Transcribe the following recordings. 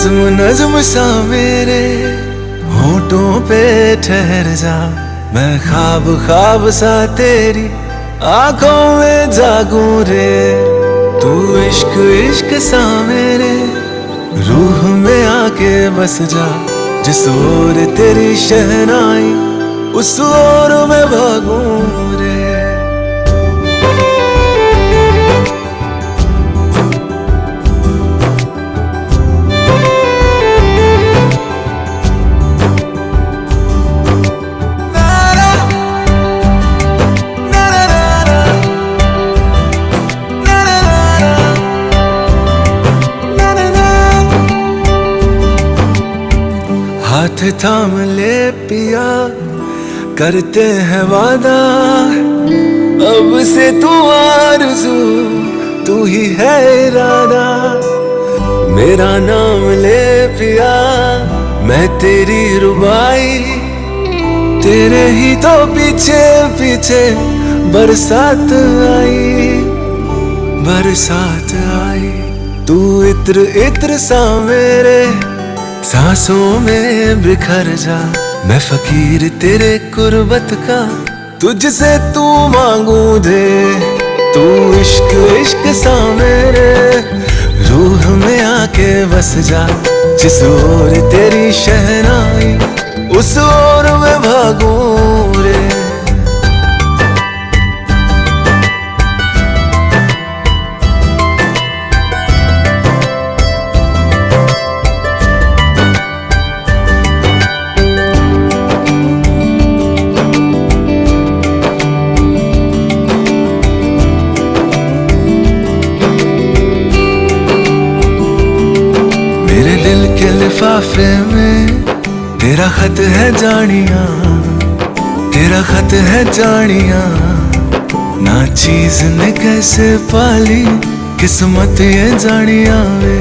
नज्म नज्म सा मेरे होठों पे ठहर जा, मैं ख्वाब ख्वाब सा तेरी आंखों में जागूं रे। तू इश्क इश्क सा मेरे रूह में आके बस जा, जिस ओर तेरी शहनाई उस ओर मैं भागूं रे। हाथ थाम ले पिया, करते हैं वादा, अब से तू आरज़ू तू ही है इरादा। मेरा नाम ले पिया, मैं तेरी रुबाई, तेरे ही तो पीछे पीछे बरसात आई, बरसात आई। तू इत्र इत्र सा मेरे सांसों में बिखर जा, मैं फकीर तेरे कुर्बत का, तुझसे तू मांगू दे। तू इश्क इश्क सा मेरे रूह में आके बस जा, जिस ओर तेरी शहनाई उस ओर मैं भागूं रे। मेरे दिल के लिफाफे में तेरा खत है जानिया, तेरा खत है जानिया। ना चीज ने कैसे पाली किस्मत ये जानिया वे।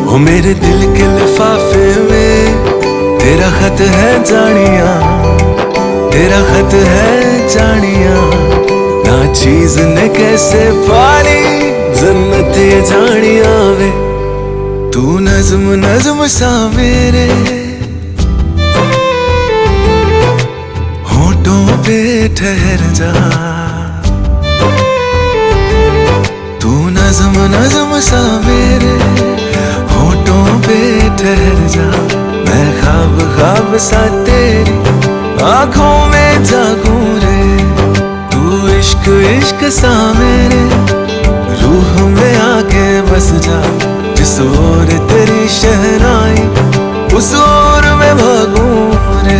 ओ मेरे दिल के लिफाफे में तेरा खत है जानिया, तेरा खत है जानिया। ना चीज ने कैसे पाली जन्नत ये जानिया वे। तू नज्म नज्म सा मेरे होठों पे ठहर जा, तू नज्म नज्म सा मेरे होठों पे ठहर जा। मैं ख्वाब ख्वाब सा तेरी आंखों में जागूं रे। तू इश्क इश्क सा मेरे रूह में आके बस जा, जिस ओर तेरी शहनाई उस ओर मैं भागूं रे।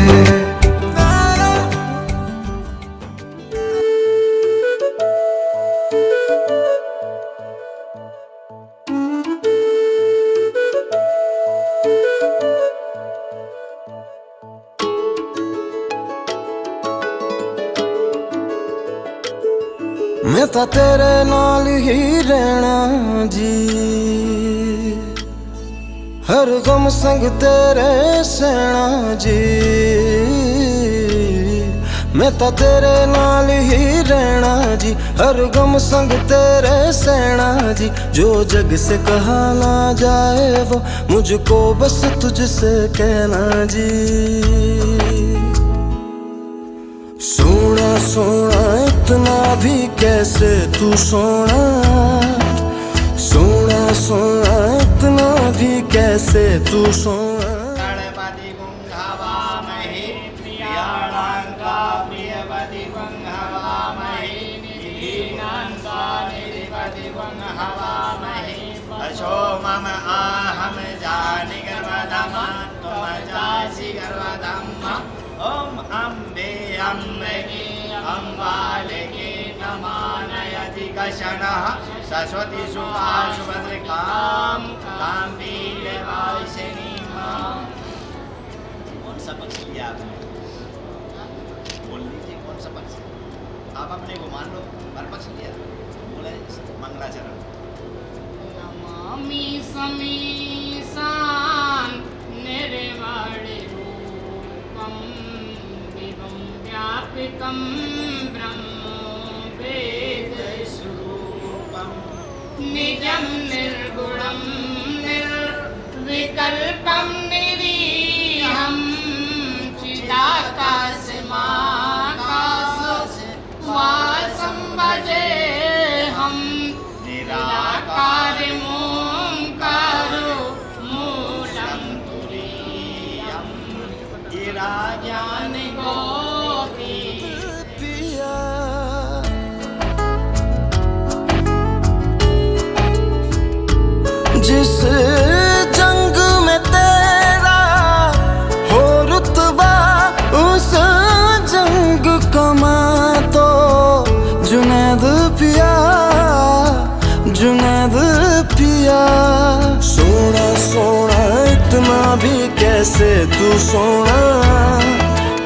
मैं तां तेरे नाल ही रहना जी, हर गम संग तेरे सहना जी। मैं तां तेरे नाल ही रहना जी, हर गम संग तेरे सहना जी। जो जग से कहा ना जाए वो मुझको बस तुझसे कहना जी। सोना सोना इतना भी कैसे तू सोना, सोना सोना इतना भी कैसे तू सोना। गणपति पुंहवामहे प्रियाणांका प्रियपति पुंहवामहे दीनांसा निधिपति पुंहवामहे। अशो मम आहम जानि गर्भधमा त्वम जासि गर्भधम्मा। ओम अम्बे अम्बके अम्बालिके नमानयति कशनः सरस्वती सुभाषुभद्रकां काम्भीर्यवासिनीं। कौन सा पक्ष लिया आपने? बोल लीजिए कौन सा पक्ष? आप अपने को मान लो हर पक्ष लिया, बोले मंगलाचरण। नमामि समीसां निर्वाणे रूपं विभं व्यापितं ब्रह्म वेदस्वरूपं निजं निर्गुणं निर् विकल्पं निरीहं चिदाकाशमाकाशवासं भजेऽहं निराकारमोङ्कारो मूलं तुरीयं गिराजानि गोपी पिया जिस जंग में तेरा हो रुतबा उस जंग कमा तो जुनैद पिया, जुनैद पिया। सोना सोना इतना भी कैसे तू सोना,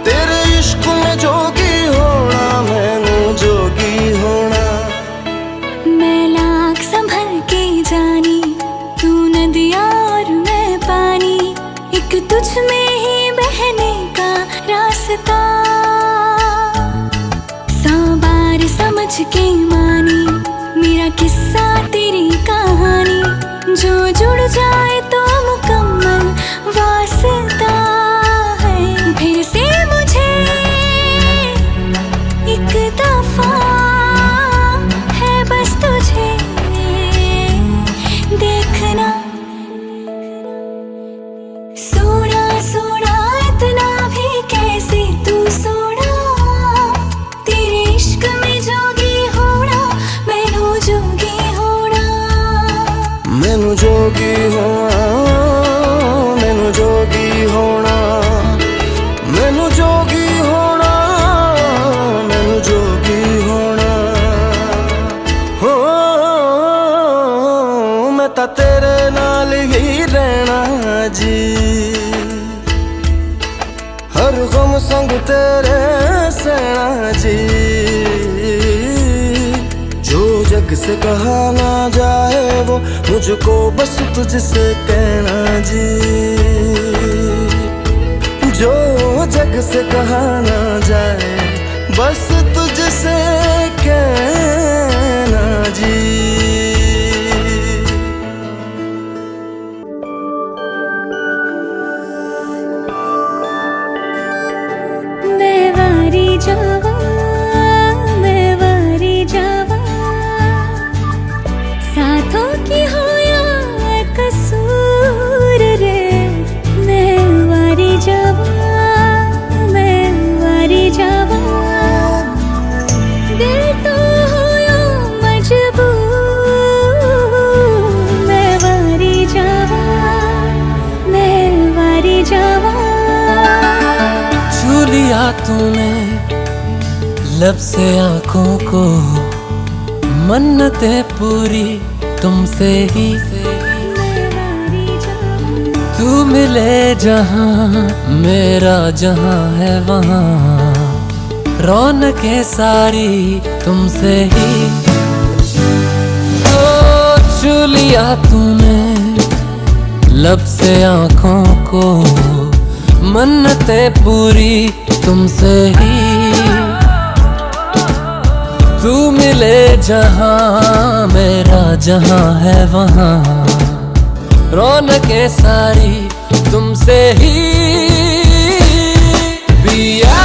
तेरे इश्क में जोगी होना मैनू जोगी होना। मैं लाख संभल के जानी, तू नदिया और मैं पानी, एक तुझ में ही बहने का रास्ता। 100 बार समझ के मानी मेरा किस्सा तेरी कहानी, जो जुड़ जाए तो मुकम्मल वास्ता है। फिर से मुझे एक दफा है बस तुझे देखना। सोना सोना इतना भी कैसे तू सोना, तेरे इश्क में जोगी होना मैनू जोगी होना। मैनू जोगी होना, मैनू जोगी होना, मैनू जोगी होना, मैनू जोगी होना। हो मैं तां तेरे नाल ही रहना जी, हर गम संग तेरे सहना जी। जो जग से कहा ना जाए वो मुझको बस तुझसे कहना जी, जो जग से कहा ना जाए बस तुझसे कहना जी। मैं वारी जावा, मैं वारी जावा, साथों की हो या कसूर रे। मैं वारी जावा, मैं वारी जावा, दिल तो हो या मजबूर। मैं वारी जावा, मैं वारी जावा। छू लिया तूने लब से आंखों को, मन्नतें पूरी तुमसे ही। तू मिले जहां मेरा जहां है वहां, रौनकें सारी तुमसे ही। ओ छू लिया तूने लब से आंखों को, मन्नतें पूरी तुमसे ही। तू मिले जहां मेरा जहां है वहां, रौनकें सारी तुमसे ही। पिया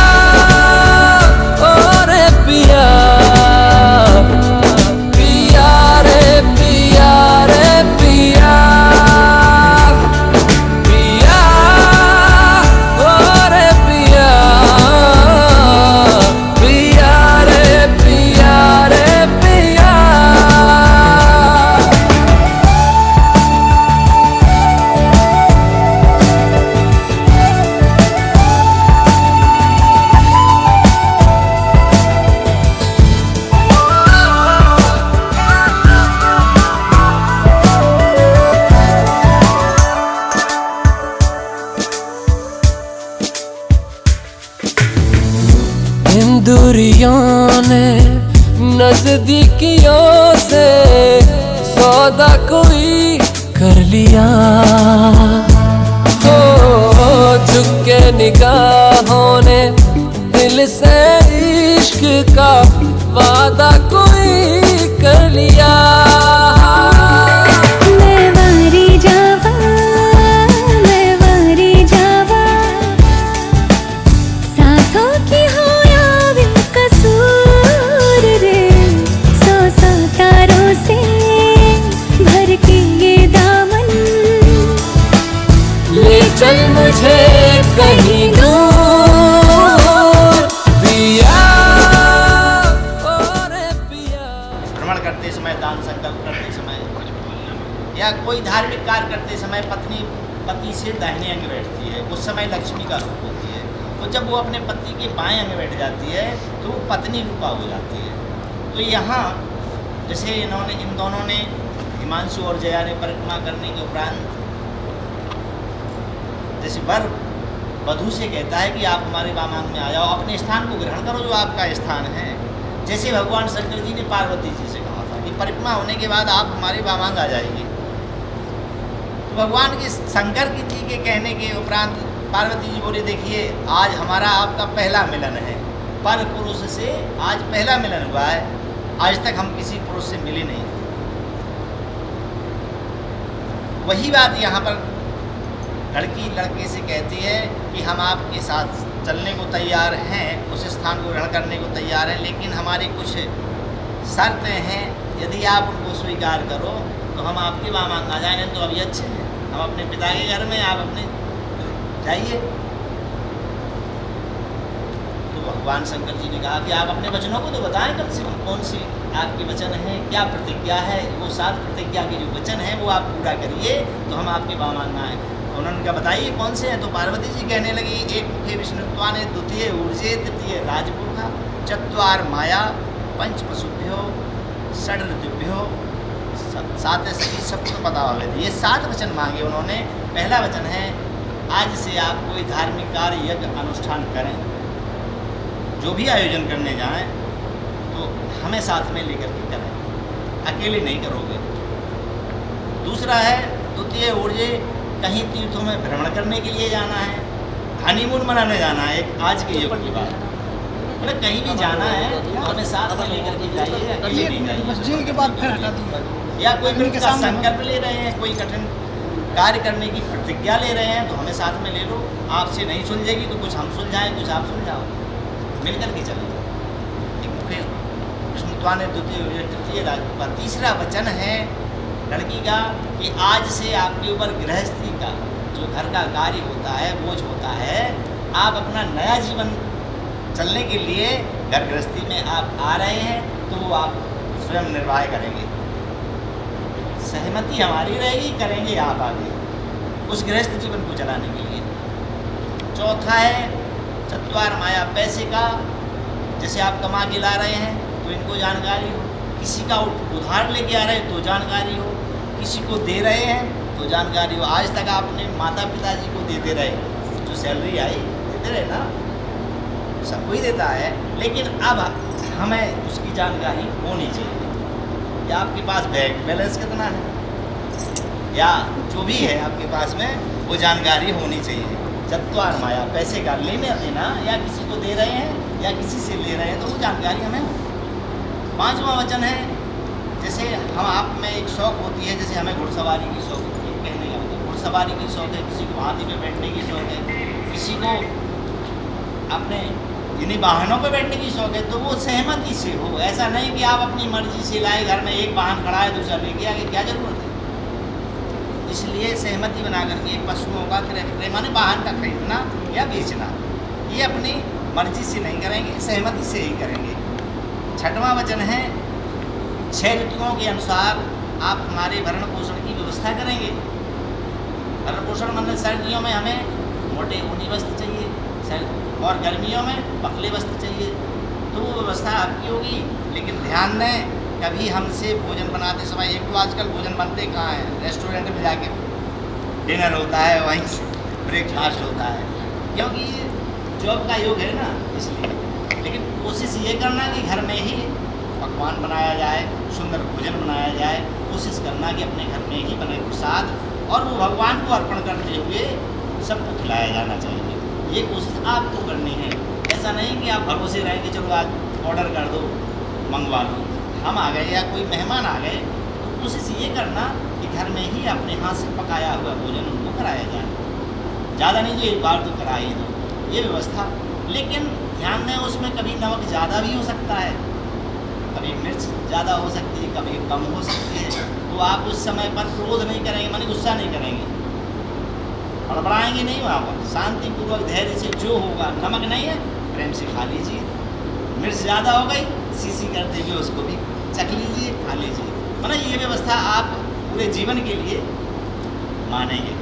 ओ रे पिया, पिया रे पिया रे पिया, पिया ओ रे पिया, पिया रे पिया रे पिया। इन दूरियों ने नजदीकियों से सौदा कोई कर लिया। हो झुक के निगाहों ने दिल से इश्क का वादा कोई कर लिया। मैं वारी जावा, या कोई धार्मिक कार्य करते समय पत्नी पति से दाहिने अंग बैठती है, उस समय लक्ष्मी का रूप होती है। तो जब वो अपने पति के बाएं अंग बैठ जाती है तो वो पत्नी रूपा हो जाती है। तो यहाँ जैसे इन दोनों ने, हिमांशु और जया ने परिक्रमा करने के उपरांत जैसे वर वधू से कहता है कि आप हमारे वामांग में आ जाओ, अपने स्थान को ग्रहण करो जो आपका स्थान है। जैसे भगवान शंकर जी ने पार्वती जी से कहा था कि परिक्रमा होने के बाद आप हमारे वामांग आ जाएंगे। तो भगवान के शंकर जी के कहने के उपरांत पार्वती जी बोले, देखिए आज हमारा आपका पहला मिलन है, पर पुरुष से आज पहला मिलन हुआ है, आज तक हम किसी पुरुष से मिले नहीं। वही बात यहाँ पर लड़की लड़के से कहती है कि हम आपके साथ चलने को तैयार हैं, उस स्थान को ग्रहण करने को तैयार हैं, लेकिन हमारी कुछ शर्तें हैं। यदि आप उनको स्वीकार करो तो हम आपके वामांग आ जाएंगे। तो अभी अच्छे हैं, हम अपने पिता के घर में, आप अपने जाइए। तो भगवान शंकर जी ने कहा कि आप अपने वचनों को तो बताएं, कम से कम कौन सी आपके वचन हैं, क्या प्रतिज्ञा है। वो 7 प्रतिज्ञा के जो वचन हैं वो आप पूरा करिए तो हम आपके वामांग आएँ। उन्होंने कहा बताइए कौन से हैं। तो पार्वती जी कहने लगी, एक मुखे विष्णुत्वा ने, द्वितीय ऊर्जे, तृतीय राजपुरुषा, चत्वार माया, पंच पशुभ्यो, षड ऋतुभ्यो, 7 सखी सप्त पदावली। ये 7 वचन मांगे उन्होंने। पहला वचन है, आज से आप कोई धार्मिक कार्य यज्ञ अनुष्ठान करें, जो भी आयोजन करने जाएं तो हमें साथ में लेकर के करें, अकेले नहीं करोगे। दूसरा है, द्वितीय ऊर्जे, कहीं तीर्थों में भ्रमण करने के लिए जाना है, हनीमून मनाने जाना है। एक आज के युग की बात, मतलब कहीं भी जाना है तो हमें साथ में लेकर के जाइए, अकेले नहीं जाइए। मस्जिद के बाद फिर हटा दूँगा। या कोई मित्र का संकल्प ले रहे हैं, कोई कठिन कार्य करने की प्रतिज्ञा ले रहे हैं तो हमें साथ में ले लो। आपसे नहीं सुलझेगी तो कुछ हम सुलझाएं, कुछ आप सुलझाओ, मिलकर के चलें। एक मुखे विष्णुत्वा ने, द्वितीय तृतीय राजपुरुषा। तीसरा वचन है लड़की का कि आज से आपके ऊपर गृहस्थी का जो घर का कार्य होता है, बोझ होता है, आप अपना नया जीवन चलने के लिए घर गृहस्थी में आप आ रहे हैं तो वो आप स्वयं निर्वाह करेंगे। सहमति हमारी रहेगी, करेंगे आप आगे उस गृहस्थ जीवन को चलाने के लिए। चौथा है चत्वार माया, पैसे का, जैसे आप कमा के ला रहे हैं तो इनको जानकारी हो, किसी का उधार लेके आ रहे हैं तो जानकारी हो, किसी को दे रहे हैं तो जानकारी हो। आज तक आपने माता पिताजी को देते रहे, जो सैलरी आई देते रहे ना, सब कोई देता है, लेकिन अब हमें उसकी जानकारी होनी चाहिए। या आपके पास बैंक बैलेंस कितना है, या जो भी है आपके पास में, वो जानकारी होनी चाहिए। चत्वार माया, पैसे का लेने देना, या किसी को दे रहे हैं या किसी से ले रहे हैं तो वो जानकारी हमें हो। 5वां वचन है, जैसे हम आप में एक शौक़ होती है, जैसे हमें घुड़सवारी की शौक़ होती है, कहने का मतलब घुड़सवारी की शौक़ है, किसी को हाथी पे बैठने की शौक़ है, किसी को अपने इन्हीं वाहनों पे बैठने की शौक़ है, तो वो सहमति से हो। ऐसा नहीं कि आप अपनी मर्जी से लाए, घर में एक वाहन खड़ा है दूसरा लेके आगे, क्या ज़रूरत है। इसलिए सहमति बना करके पशुओं का क्रय, माने वाहन का खरीदना या बेचना, ये अपनी मर्जी से नहीं करेंगे, सहमति से ही करेंगे। 6वां वचन है, 6 ऋतुओं के अनुसार आप हमारे भरण पोषण की व्यवस्था करेंगे। भरण पोषण मतलब सर्दियों में हमें मोटे ऊनी वस्त्र चाहिए और गर्मियों में पतले वस्त्र चाहिए, तो वो व्यवस्था आपकी होगी। लेकिन ध्यान दें, कभी हमसे भोजन बनाते समय, एक तो आजकल भोजन बनते कहाँ हैं, रेस्टोरेंट में जाके डिनर होता है, वहीं से ब्रेकफास्ट होता है, क्योंकि जॉब का युग है ना, इसलिए। लेकिन कोशिश ये करना कि घर में ही पकवान बनाया जाए, सुंदर भोजन बनाया जाए, कोशिश करना कि अपने घर में ही बने प्रसाद और वो भगवान को अर्पण करते हुए सबको खिलाया जाना चाहिए। ये कोशिश आपको करनी है। ऐसा नहीं कि आप भरोसे रहें कि चलो आज ऑर्डर कर दो, मंगवा लो, हम आ गए या कोई मेहमान आ गए, तो कोशिश ये करना कि घर में ही अपने हाथ से पकाया हुआ भोजन उनको कराया जाए। ज़्यादा नहीं जो एक बार तो करा ही दो, ये व्यवस्था। लेकिन ध्यान दें, उसमें कभी नमक ज़्यादा भी हो सकता है, कभी मिर्च ज़्यादा हो सकती है, कभी कम हो सकती है। तो आप उस समय पर क्रोध नहीं करेंगे, माने गुस्सा नहीं करेंगे, हड़बड़ाएंगे नहीं, वहाँ पर शांतिपूर्वक धैर्य से जो होगा, नमक नहीं है प्रेम से खा लीजिए, मिर्च ज़्यादा हो गई सीसी करते हुए उसको भी चख लीजिए, खा लीजिए। मतलब ये व्यवस्था आप पूरे जीवन के लिए मानेंगे।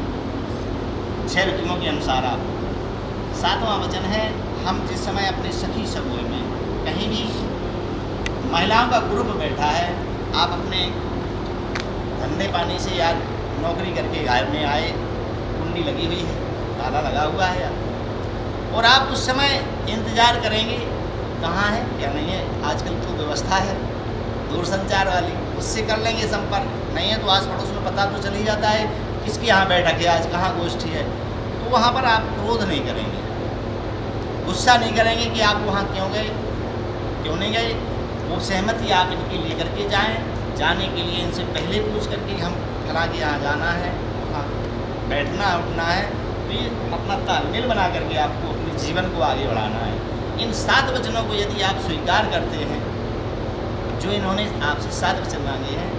6 ऋतुओं के अनुसार आप। 7वां वचन है, हम जिस समय अपने सखी सगोए में कहीं भी महिलाओं का ग्रुप बैठा है, आप अपने धंधे पानी से या नौकरी करके घर में आए, कुंडी लगी हुई है, ताला लगा हुआ है और आप उस समय इंतज़ार करेंगे कहाँ है क्या नहीं है। आजकल तो व्यवस्था है दूरसंचार वाली, उससे कर लेंगे संपर्क, नहीं है तो आस पड़ोस में पता तो चल ही जाता है किसकी यहाँ बैठक है, आज कहाँ गोष्ठी है। तो वहाँ पर आप क्रोध नहीं करेंगे, गुस्सा नहीं करेंगे कि आप वहाँ क्यों गए, क्यों नहीं गए। वो सहमति आप इनकी लेकर के जाएँ। जाने के लिए इनसे पहले पूछ करके हम फलां के यहाँ जाना है, वहाँ बैठना उठना है, तो ये अपना तालमेल बना करके आपको अपने जीवन को आगे बढ़ाना है। इन 7 वचनों को यदि आप स्वीकार करते हैं, जो इन्होंने आपसे 7 वचन मांगे हैं,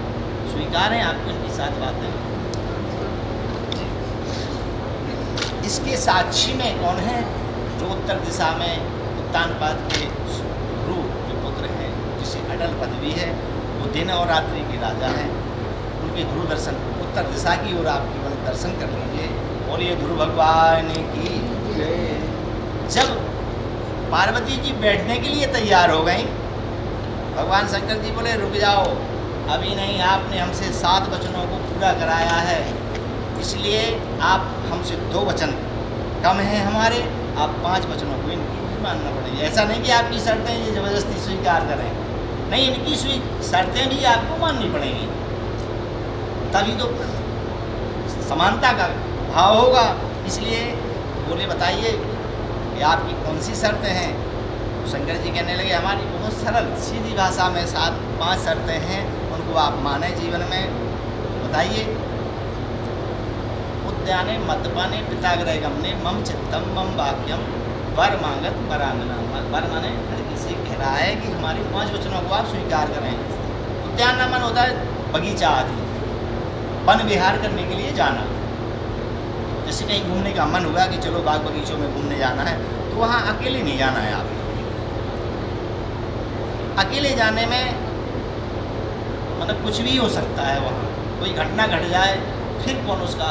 स्वीकार हैं आपको इनकी 7 बातें। इसके साक्षी में कौन है? जो उत्तर दिशा में उत्तानपाद के ध्रुव जो पुत्र हैं, जिसे अटल पदवी है, वो दिन और रात्रि के राजा हैं, उनके ध्रुव दर्शन उत्तर दिशा की ओर आप केवल दर्शन कर लीजिए। और ये ध्रुव भगवान की जय। जब पार्वती जी बैठने के लिए तैयार हो गई, भगवान शंकर जी बोले रुक जाओ, अभी नहीं, आपने हमसे 7 वचनों को पूरा कराया है, इसलिए आप हमसे 2 वचन कम हैं हमारे, आप 5 वचनों को इनकी भी मानना पड़ेगी। ऐसा नहीं कि आपकी शर्तें ये ज़बरदस्ती स्वीकार करें, नहीं, इनकी शर्तें भी आपको माननी पड़ेंगी, तभी तो समानता का भाव होगा। इसलिए बोले बताइए कि आपकी कौन सी शर्तें हैं। तो शंकर जी कहने लगे हमारी बहुत सरल सीधी भाषा में 5 शर्तें हैं, उनको आप माने जीवन में। बताइए। उद्याने मद्यपाने पिताग्रह गमने मम चित्तम मम वाक्यम वर मांगत वरांगना। वर माने लड़की से कह रहा है कि हमारी 5 वचनों को आप स्वीकार करें। उद्यान मन होता है बगीचा आदि, वन विहार करने के लिए जाना। जैसे कहीं घूमने का मन हुआ कि चलो बाग बगीचों में घूमने जाना है, तो वहाँ अकेले नहीं जाना है आप। अकेले जाने में मतलब कुछ भी हो सकता है, वहाँ कोई घटना घट जाए, फिर कौन उसका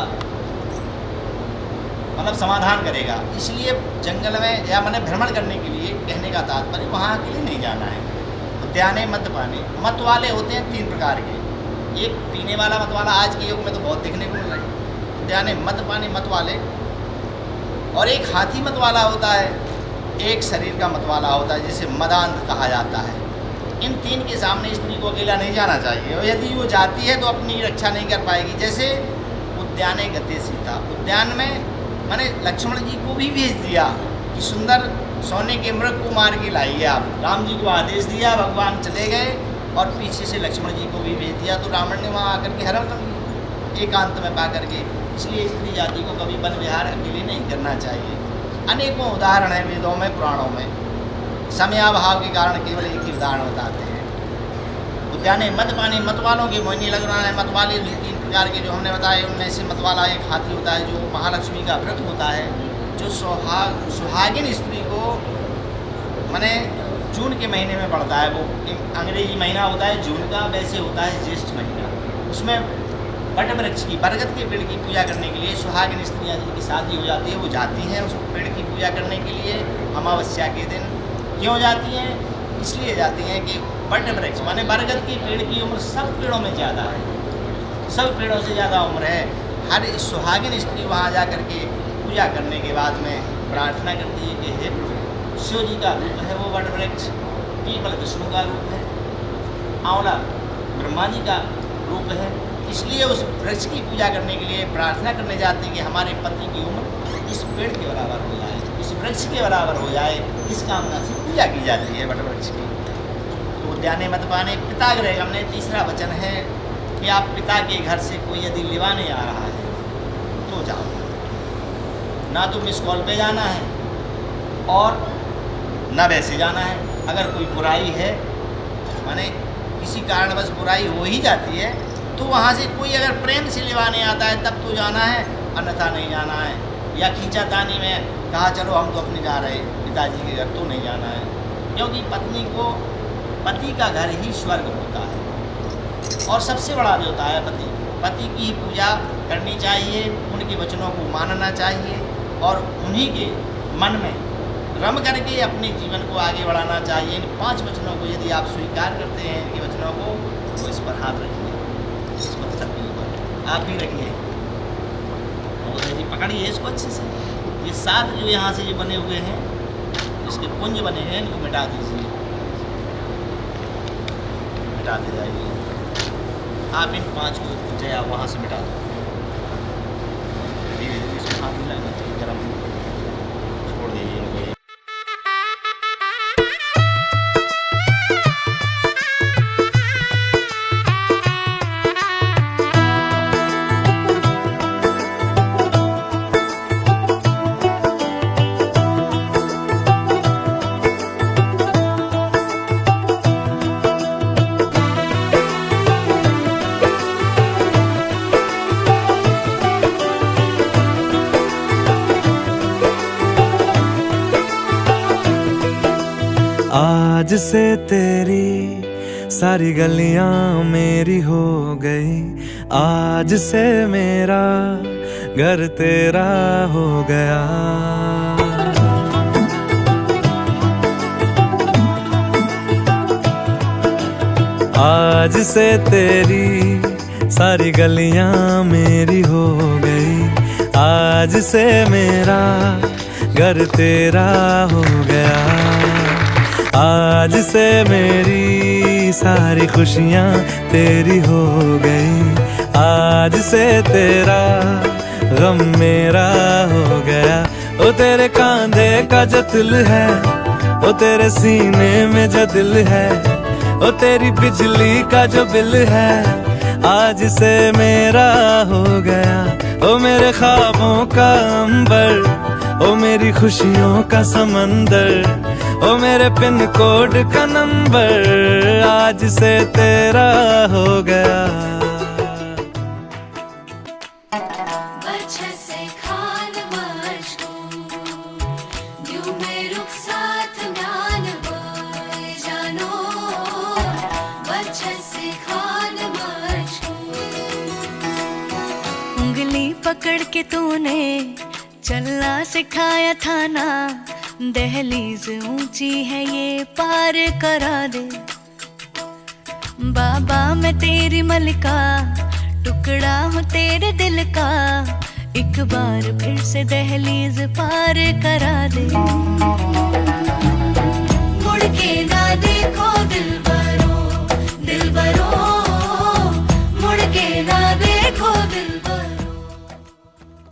मतलब समाधान करेगा। इसलिए जंगल में या मैंने भ्रमण करने के लिए कहने का तात्पर्य वहाँ अकेले नहीं जाना है। उद्याने मद्यपाने, मत वाले होते हैं 3 प्रकार के। एक पीने वाला मत वाला, आज के युग में तो बहुत देखने को मिल रहा है। उद्याने मद्यपाने मत वाले, और एक हाथी मत वाला होता है, एक शरीर का मत वाला होता है, जिसे मदांध कहा जाता है। इन 3 के सामने स्त्री को अकेला नहीं जाना चाहिए, और यदि वो जाती है तो अपनी रक्षा नहीं कर पाएगी। जैसे उद्याने गते सीता, उद्यान में मैंने लक्ष्मण जी को भी भेज दिया कि सुंदर सोने के मृग को मार के लाइए आप। राम जी को आदेश दिया, भगवान चले गए, और पीछे से लक्ष्मण जी को भी भेज दिया, तो रावण ने वहाँ आकर के हरण कर लिया एकांत में पा करके। इसलिए स्त्री जाति को कभी वन विहार अकेले नहीं करना चाहिए। अनेकों उदाहरण हैं वेदों में, पुराणों में। समयाभाव के कारण केवल एक ही उदाहरण बताते हैं। उद्याने मद्यपाने मत वालों के मोहिनी लगना है। मत वाले भी 3 प्रकार के जो हमने बताए, उनमें से मत वाला एक हाथी होता है, जो महालक्ष्मी का व्रत होता है, जो सुहागिन स्त्री को माने जून के महीने में पड़ता है। वो अंग्रेजी महीना होता है जून का, वैसे होता है ज्येष्ठ महीना। उसमें बट वृक्ष की, बरगद के पेड़ की पूजा करने के लिए सुहागिन स्त्रियाँ जिनकी शादी हो जाती है वो जाती हैं उस पेड़ की पूजा करने के लिए अमावस्या के दिन। क्यों जाती हैं? इसलिए जाती हैं कि बट वृक्ष माने बरगद के पेड़ की उम्र सब पेड़ों में ज़्यादा है, सब पेड़ों से ज़्यादा उम्र है। हर सुहागिन स्त्री वहाँ जा कर के पूजा करने के बाद में प्रार्थना करती है कि हे प्रभु, शिव जी का रूप है वो बट वृक्ष, पीपल विष्णु का रूप है, आंवला ब्रह्मा जी का रूप है। इसलिए उस वृक्ष की पूजा करने के लिए प्रार्थना करने जाते हैं कि हमारे पति की उम्र इस पेड़ के बराबर हो जाए, इस वृक्ष के बराबर हो जाए, इस कामना से पूजा की जाती है वट वृक्ष की। तो उद्याने मद्यपाने पिताग्रह हमने 3रा वचन है कि आप पिता के घर से कोई यदि लिवाने आ रहा है तो जाओ, ना तो मिस कॉल पे जाना है और ना वैसे जाना है। अगर कोई बुराई है माने किसी कारणवश बुराई हो ही जाती है, तो वहाँ से कोई अगर प्रेम से लिवाने आता है तब तो जाना है, अन्यथा नहीं जाना है। या खींचातानी में कहा चलो हम तो अपने जा रहे पिताजी के घर, तो नहीं जाना है। क्योंकि पत्नी को, पति का घर ही स्वर्ग होता है और सबसे बड़ा देवता है पति। पति की ही पूजा करनी चाहिए, उनके वचनों को मानना चाहिए और उन्हीं के मन में रम करके अपने जीवन को आगे बढ़ाना चाहिए। इन 5 वचनों को यदि आप स्वीकार करते हैं, इनके वचनों को, तो इस पर हाथ रखिए, इस पत्थर के ऊपर आप भी रखिए और यदि पकड़िए इसको अच्छे से। ये 7 जो यहाँ से जो बने हुए हैं, इसके पुंज बने हैं, इनको मिटा दीजिए, मिटा दे जाइए। आप इन 5 को चाहे आप वहाँ से मिटा दो, धीरे धीरे इसको हाथ मिलाना चाहिए, गर्म छोड़ दीजिए इनको। आज से तेरी सारी गलियां मेरी हो गई, आज से मेरा घर तेरा हो गया। आज से तेरी सारी गलियां मेरी हो गई, आज से मेरा घर तेरा हो गया। आज से मेरी सारी खुशियाँ तेरी हो गई, आज से तेरा गम मेरा हो गया। ओ तेरे कांधे का जो दिल है, ओ तेरे सीने में जो दिल है, ओ तेरी बिजली का जो बिल है, आज से मेरा हो गया। ओ मेरे ख्वाबों का अंबर, ओ मेरी खुशियों का समंदर, ओ मेरे पिन कोड का नंबर, आज से तेरा हो गया। उंगली पकड़ के तूने चलना सिखाया था ना, दहलीज ऊंची है ये पार करा दे। बाबा मैं तेरी मलिका, टुकड़ा हूँ तेरे दिल का, एक बार फिर से दहलीज पार करा दे। मुड़ के ना देखो दिलबरो, दिलबरो